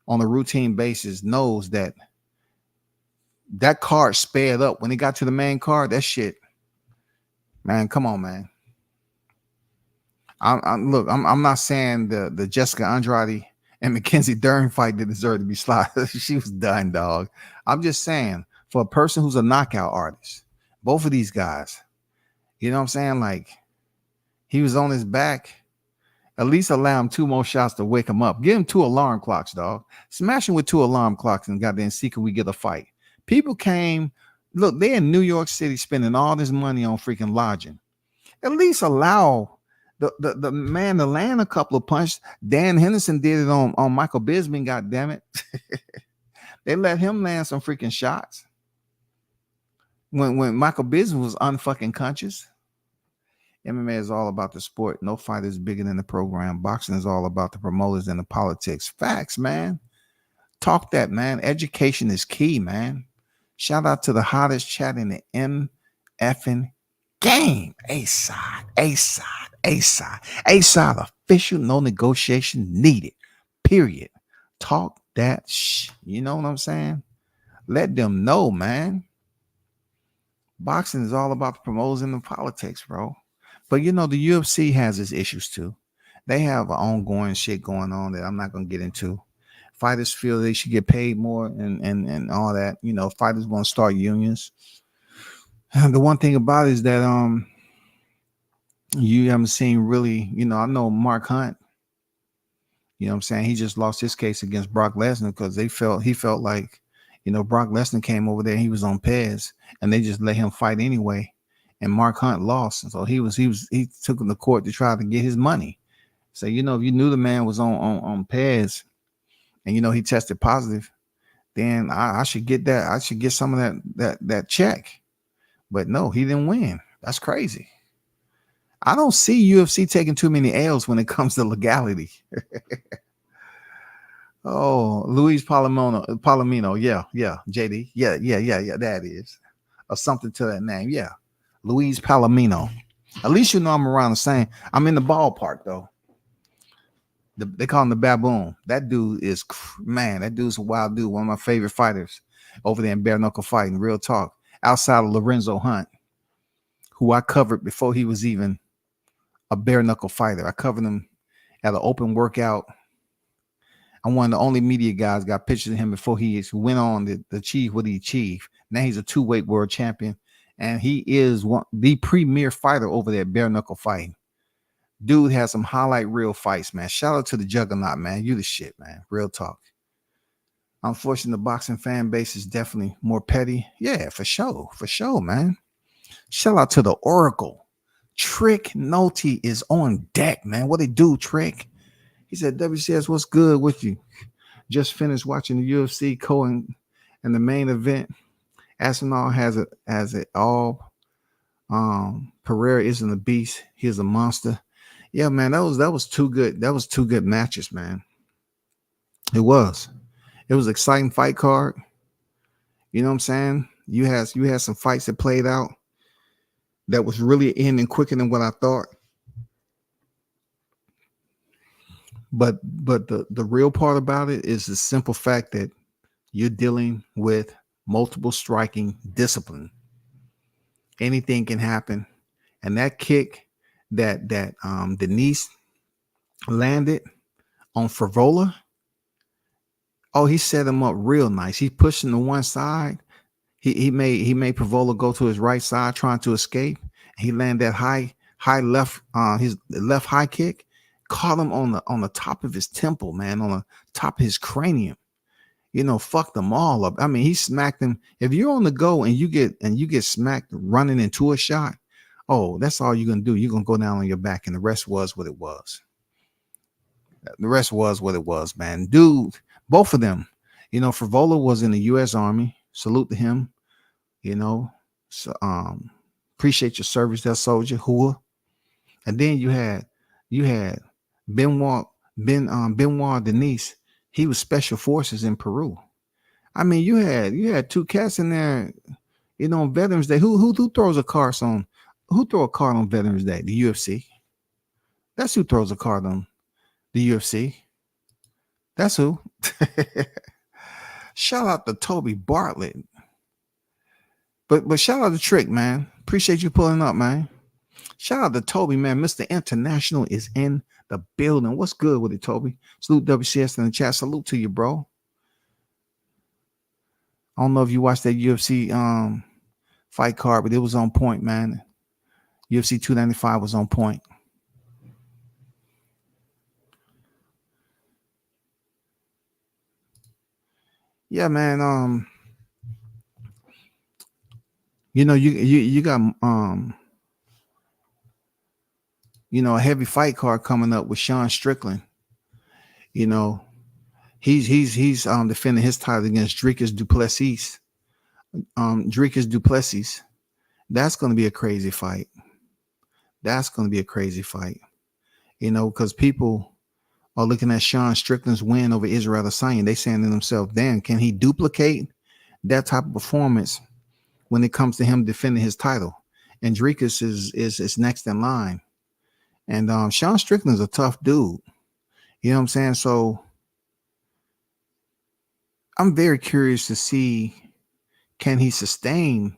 on a routine basis knows that card sped up. When he got to the main card, that shit, man, come on, man. I'm not saying the Jessica Andrade and Mackenzie Dern fight that deserved to be slaughtered. She was done, dog. I'm just saying, for a person who's a knockout artist, both of these guys, you know what I'm saying? Like, he was on his back. At least allow him 2 more shots to wake him up. Give him 2 alarm clocks, dog. Smash him with 2 alarm clocks and goddamn see can we get a fight. People came, look, they're in New York City spending all this money on freaking lodging. At least allow the man to land a couple of punches. Dan Henderson did it on Michael Bisping. God damn it, they let him land some freaking shots when Michael Bisping was unfucking conscious. MMA is all about the sport. No fight is bigger than the program. Boxing is all about the promoters and the politics. Facts, man. Talk that, man. Education is key, man. Shout out to the hottest chat in the MFing game. A-side, A-side, A-side. A-side official, no negotiation needed. Period. Talk that shh. You know what I'm saying? Let them know, man. Boxing is all about the promoters and the politics, bro. But you know, the UFC has its issues too. They have ongoing shit going on that I'm not gonna get into. Fighters feel they should get paid more and all that. You know, fighters want to start unions. And the one thing about it is that you haven't seen really, you know, I know Mark Hunt, you know what I'm saying? He just lost his case against Brock Lesnar because he felt like, you know, Brock Lesnar came over there, he was on Pez, and they just let him fight anyway. And Mark Hunt lost. And so he took him to court to try to get his money. So, you know, if you knew the man was on Pez and you know he tested positive, then I should get that. I should get some of that check. But no, he didn't win. That's crazy. I don't see UFC taking too many L's when it comes to legality. Oh, Luis Palomino. Yeah, JD. Yeah, that is. Or something to that name. Yeah. Luis Palomino. At least you know I'm around the same. I'm in the ballpark, though. They call him the baboon. That dude is, man, that dude's a wild dude. One of my favorite fighters over there in bare knuckle fighting. Real talk. Outside of Lorenzo Hunt, who I covered before he was even a bare knuckle fighter. I covered him at an open workout. I'm one of the only media guys got pictures of him before he went on to achieve what he achieved. Now he's a 2-weight world champion, and he is the premier fighter over there, bare knuckle fighting. Dude has some highlight reel fights, man. Shout out to the Juggernaut, man. You the shit, man. Real talk. Unfortunately, the boxing fan base is definitely more petty. Yeah, for sure, man. Shout out to the Oracle. Trick Nolte is on deck, man. What they do, Trick? He said, WCS, what's good with you? Just finished watching the UFC Cohen and the main event. Aspinall has it all. Pereira isn't a beast. He's a monster. Yeah, man, that was too good. That was 2 good matches, man. It was exciting fight card. You know what I'm saying? You had some fights that played out that was really ending quicker than what I thought. But the real part about it is the simple fact that you're dealing with multiple striking discipline. Anything can happen. And that kick that Denise landed on Favola, oh, he set him up real nice. He pushed him to one side. He made Favola go to his right side trying to escape. He landed that high left his left high kick, caught him on the top of his temple, man, on the top of his cranium. You know, fucked them all up. I mean, he smacked him. If you're on the go and you get smacked running into a shot, oh, that's all you're gonna do. You're gonna go down on your back, and the rest was what it was. The rest was what it was, man. Dude, both of them. You know, Favola was in the U.S. Army. Salute to him. You know, so appreciate your service, there, soldier. Hua. And then you had Benoit Denise. He was special forces in Peru. I mean, you had 2 cats in there, you know, on Veterans Day. Who throws a card on? Who throw a card on Veterans Day? The UFC. That's who throws a card on the UFC. That's who. Shout out to Toby Bartlett. But shout out to Trick, man. Appreciate you pulling up, man. Shout out to Toby, man. Mr. International is in the building. What's good with it, Toby? Salute WCS in the chat. Salute to you, bro. I don't know if you watched that UFC fight card, but it was on point, man. UFC 295 was on point. Yeah, man. You know, you got a heavy fight card coming up with Sean Strickland. You know, he's defending his title against Dricus Duplessis. Dricus Duplessis. That's going to be a crazy fight. That's going to be a crazy fight. Because people are looking at Sean Strickland's win over Israel Adesanya. They saying to themselves, "Damn, can he duplicate that type of performance when it comes to him defending his title?" And Dricus is next in line. And Sean Strickland's a tough dude. You know what I'm saying? So I'm very curious to see, can he sustain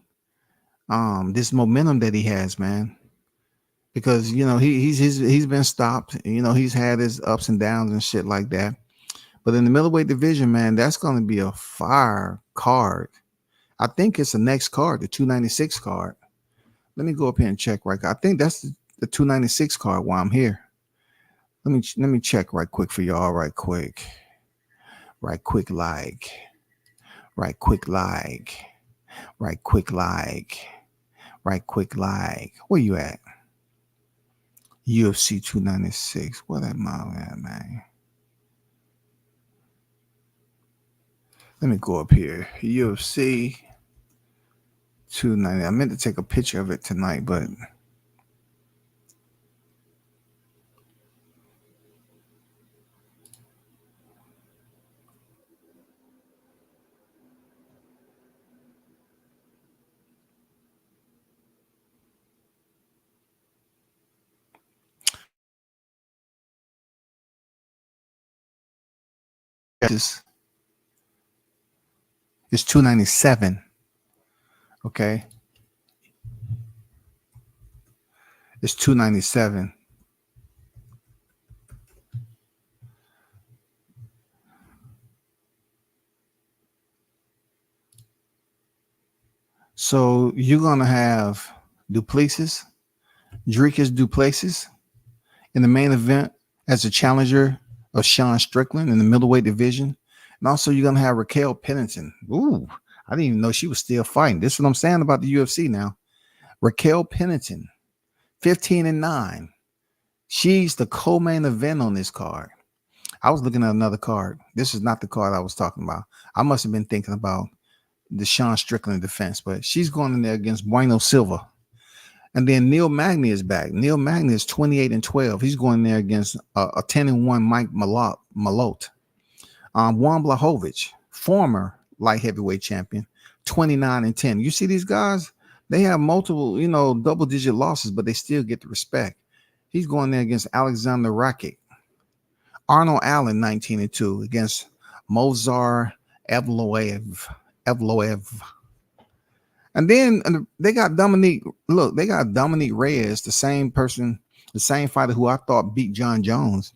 this momentum that he has, man? Because he's been stopped. He's had his ups and downs and shit like that. But in the middleweight division, man, that's going to be a fire card. I think it's the next card, the 296 card. Let me go up here and check right. I think that's the 296 card while I'm here. Let me check right quick for y'all. Right quick. Right quick like. Right quick like. Right quick like. Right quick like. Where you at? UFC 296. Where that mile at, man? Let me go up here. UFC 290. I meant to take a picture of it tonight, but it's 297. Okay. It's 297. So you're gonna have Dricus Duplessis in the main event as a challenger of Sean Strickland in the middleweight division. And also you're gonna have Raquel Pennington. Ooh, I didn't even know she was still fighting. This is what I'm saying about the UFC now. Raquel Pennington, 15-9. She's the co-main event on this card. I was looking at another card. This is not the card I was talking about. I must have been thinking about the Sean Strickland defense, but she's going in there against Bueno Silva. And then Neil Magny is back. Neil Magny is 28-12. He's going there against a 10-1 Mike Malott. Juan Blachowicz, former light heavyweight champion, 29-10. You see these guys? They have multiple, double-digit losses, but they still get the respect. He's going there against Alexander Rakic. Arnold Allen, 19-2, against Mozar Evloev. And then they got Dominique. Look, they got Dominique Reyes, the same person, the same fighter who I thought beat John Jones.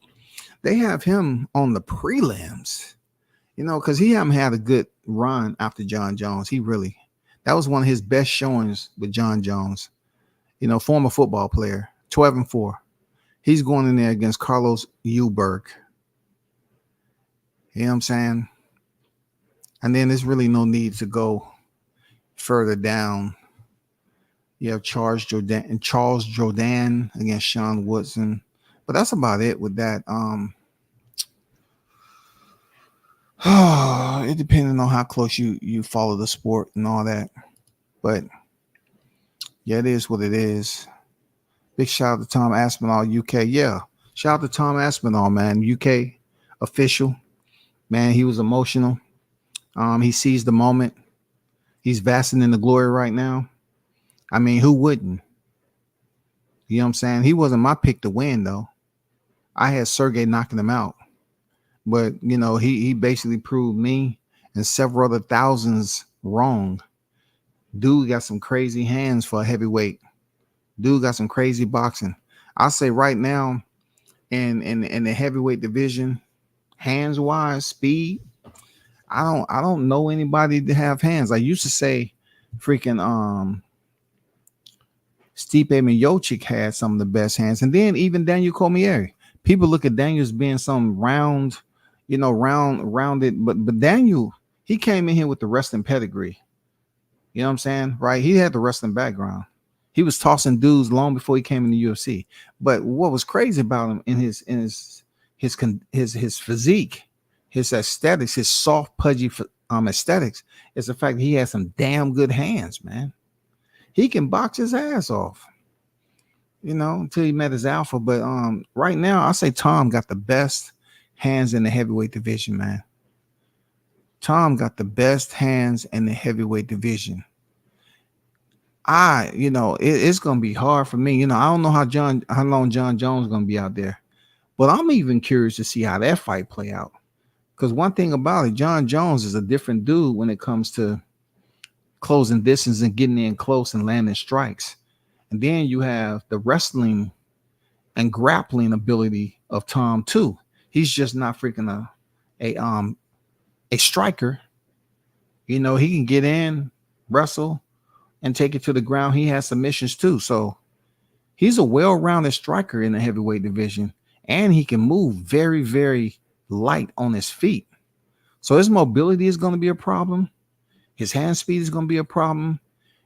They have him on the prelims, because he haven't had a good run after John Jones. That was one of his best showings with John Jones. Former football player, 12-4. He's going in there against Carlos Euberg. You know what I'm saying? And then there's really no need to go further down. You have Charles Jordan against Sean Woodson. But that's about it with that. It depends on how close you follow the sport and all that. But yeah, it is what it is. Big shout out to Tom Aspinall, UK. Yeah, shout out to Tom Aspinall, man. UK official. Man, he was emotional. He seized the moment. He's basking in the glory right now. I mean, who wouldn't? You know what I'm saying? He wasn't my pick to win, though. I had Sergey knocking him out. But, he basically proved me and several other thousands wrong. Dude got some crazy hands for a heavyweight. Dude got some crazy boxing. I'll say right now, in the heavyweight division, hands-wise, speed, I don't know anybody to have hands. I used to say freaking Stipe Miocic had some of the best hands. And then even Daniel Cormier. People look at Daniel as being some rounded, but Daniel, he came in here with the wrestling pedigree. You know what I'm saying? Right? He had the wrestling background. He was tossing dudes long before he came in the UFC. But what was crazy about him in his physique, his aesthetics, his soft, pudgy aesthetics, is the fact that he has some damn good hands, man. He can box his ass off, until he met his alpha. But right now, I say Tom got the best hands in the heavyweight division, man. Tom got the best hands in the heavyweight division. It's gonna be hard for me. I don't know how long John Jones is gonna be out there, but I'm even curious to see how that fight play out. Because one thing about it, John Jones is a different dude when it comes to closing distance and getting in close and landing strikes. And then you have the wrestling and grappling ability of Tom too. He's just not freaking a striker. He can get in, wrestle, and take it to the ground. He has submissions too. So he's a well-rounded striker in the heavyweight division, and he can move very, very light on his feet. So his mobility is going to be a problem. His hand speed is going to be a problem,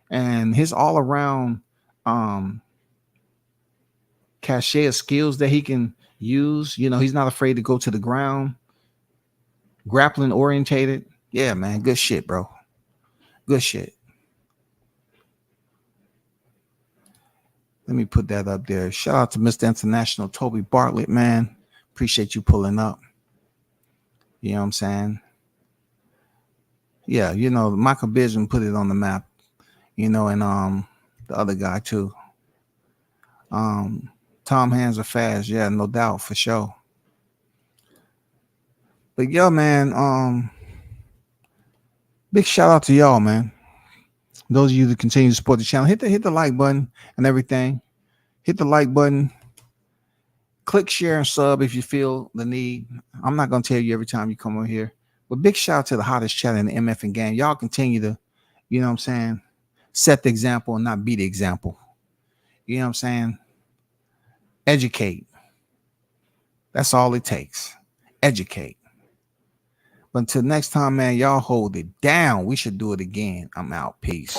and his all-around cachet of skills that he can use. He's not afraid to go to the ground, grappling orientated. Yeah, man, good shit, bro. Good shit. Let me put that up there. Shout out to Mr. International Toby Bartlett, man. Appreciate you pulling up. You know what I'm saying? Yeah, Michael Bisping put it on the map, and the other guy too. Tom hands are fast, yeah, no doubt, for sure. But yo, man, big shout out to y'all, man. Those of you that continue to support the channel, hit the like button and everything. Hit the like button. Click, share, and sub if you feel the need. I'm not going to tell you every time you come over here. But big shout out to the hottest channel in the MF game. Y'all continue to, set the example and not be the example. You know what I'm saying? Educate. That's all it takes. Educate. But until next time, man, y'all hold it down. We should do it again. I'm out. Peace.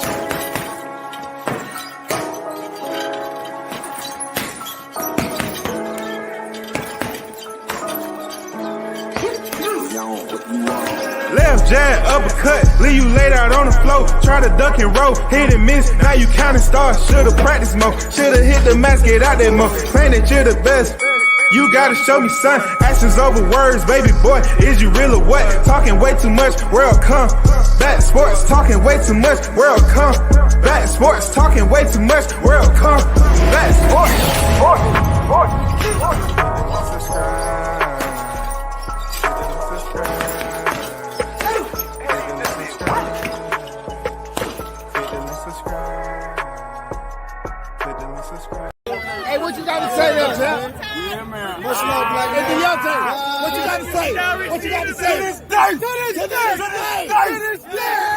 Left jab, uppercut, leave you laid out on the floor. Try to duck and roll, hit and miss. Now you counting stars. Should've practiced more. Should've hit the mask, get out there more. Claim that you're the best. You gotta show me, son. Actions over words, baby boy. Is you real or what? Talking way too much. World.Combat Sports. Talking way too much. World.Combat Sports. Talking way too much. World.Combat Sports. Hey, what you got to say there, champ? Yeah, man. Much love, Black. It's your turn. What you got to say? What you got to say? To this day. To this day. To this day.